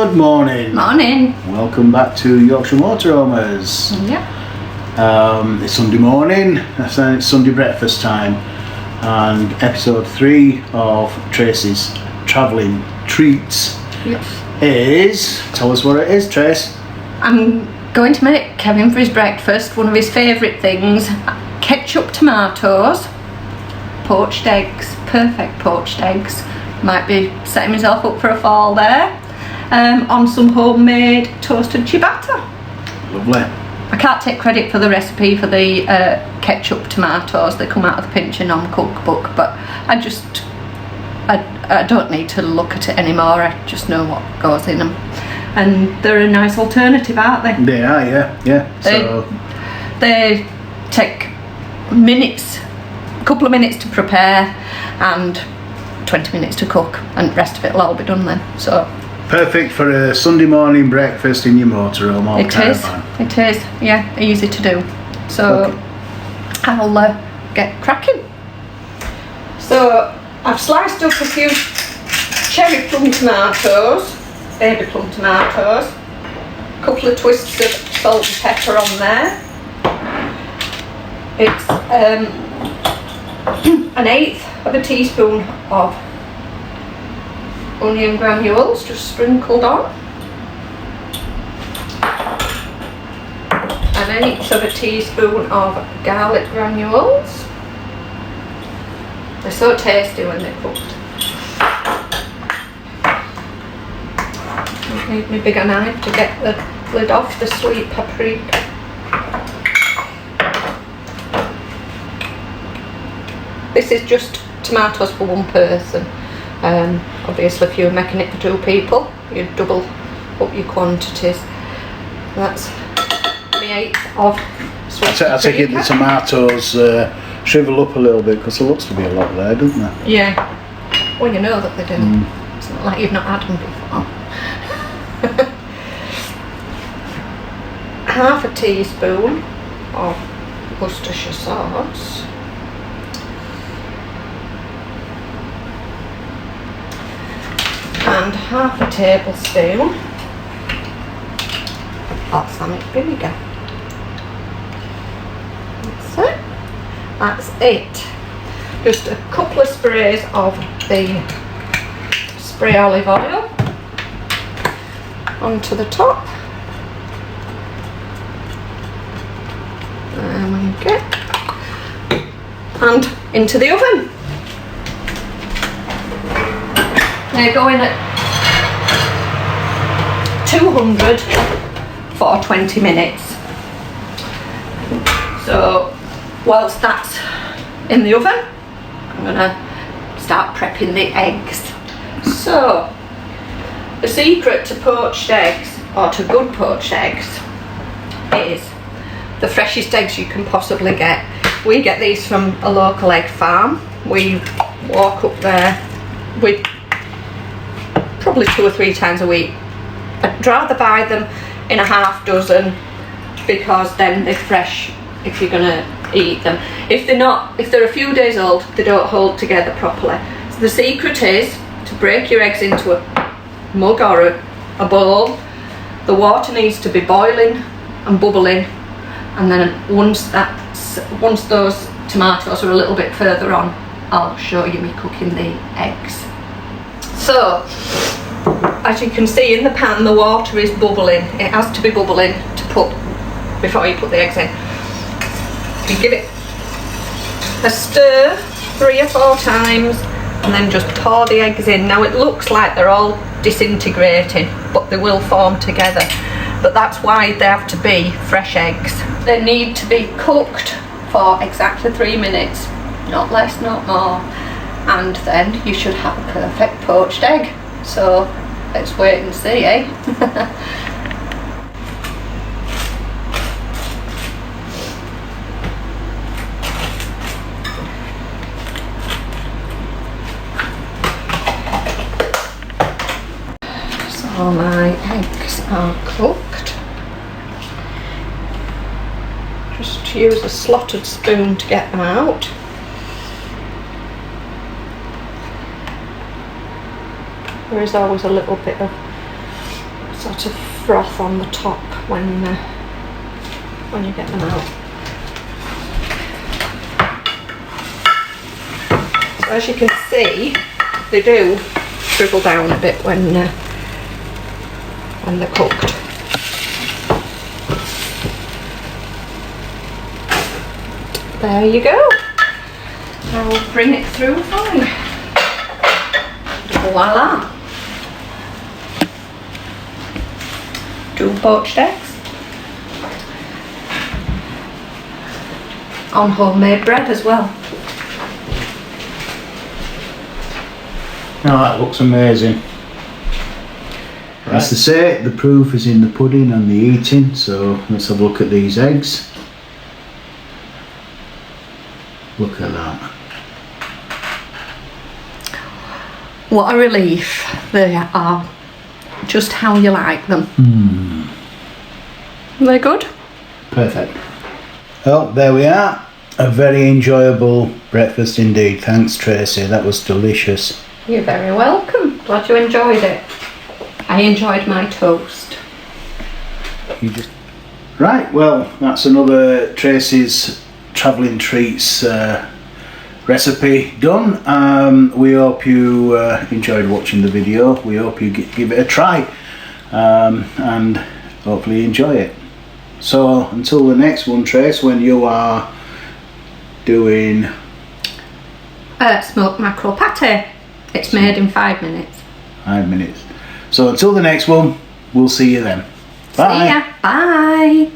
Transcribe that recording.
Good morning. Morning. Welcome back to Yorkshire Motoroamers. Yeah. It's Sunday morning, it's Sunday breakfast time, and episode 3 of Tracey's travelling treats is, tell us what it is, Trace. I'm going to make Kevin for his breakfast one of his favourite things, ketchup tomatoes, poached eggs, perfect poached eggs. Might be setting myself up for a fall there, on some homemade toasted ciabatta. Lovely. I can't take credit for the recipe for the ketchup tomatoes. They come out of the Pinch and On cookbook, but I don't need to look at it anymore. I just know what goes in them, and they're a nice alternative, aren't they? They are, yeah. They take minutes, a couple of minutes to prepare, and 20 minutes to cook, and the rest of it will all be done then. So perfect for a Sunday morning breakfast in your motorhome or caravan. It is, yeah, easy to do. So okay. I'll get cracking. So I've sliced up a few cherry plum tomatoes, baby plum tomatoes, a couple of twists of salt and pepper on there. It's an eighth of a teaspoon of onion granules just sprinkled on, an eighth of a teaspoon of garlic granules. They're so tasty when they're cooked. I need my bigger knife to get the lid off the sweet paprika. This is just tomatoes for one person. Obviously if you're making it for 2 people, you double up your quantities. That's the eighth of sweet paprika. I take it the tomatoes shrivel up a little bit, because there looks to be a lot there, doesn't there? Yeah. Well, you know that they do. It's not like you've not had them before. Half a teaspoon of Worcestershire sauce. And half a tablespoon of balsamic vinegar. That's it. Just a couple of sprays of the spray olive oil onto the top. There we go. And into the oven. They're going at 200 for 20 minutes. So whilst that's in the oven, I'm going to start prepping the eggs. So the secret to poached eggs, or to good poached eggs, is the freshest eggs you can possibly get. We get these from a local egg farm. We walk up there with probably 2 or 3 times a week. I'd rather buy them in a half dozen, because then they're fresh if you're gonna eat them. If they're a few days old, they don't hold together properly. So the secret is to break your eggs into a mug or a bowl. The water needs to be boiling and bubbling, and then once those tomatoes are a little bit further on, I'll show you me cooking the eggs. So as you can see in the pan, the water is bubbling. It has to be bubbling to put before you put the eggs in. You give it a stir 3 or 4 times, and then just pour the eggs in. Now it looks like they're all disintegrating, but they will form together. But that's why they have to be fresh eggs. They need to be cooked for exactly 3 minutes, not less, not more. And then you should have a perfect poached egg. So let's wait and see, eh? So my eggs are cooked. Just use a slotted spoon to get them out. There is always a little bit of sort of froth on the top when you get them out. So as you can see, they do shrivel down a bit when they're cooked. There you go. I'll bring it through fine. Voila. 2 poached eggs on homemade bread as well. Oh, that looks amazing. As they say, the proof is in the pudding and the eating, so let's have a look at these eggs. Look at that. What a relief. They are just how you like them. They're good. Perfect. Well, there we are. A very enjoyable breakfast indeed. Thanks, Tracy. That was delicious. You're very welcome. Glad you enjoyed it. I enjoyed my toast. Right, well, that's another Tracy's Travelling Treats recipe done. We hope you enjoyed watching the video. We hope you give it a try and hopefully enjoy it. So until the next one, Trace, when you are doing Smoked mackerel pate. It's made in 5 minutes. 5 minutes. So until the next one, we'll see you then. Bye. See ya. Bye.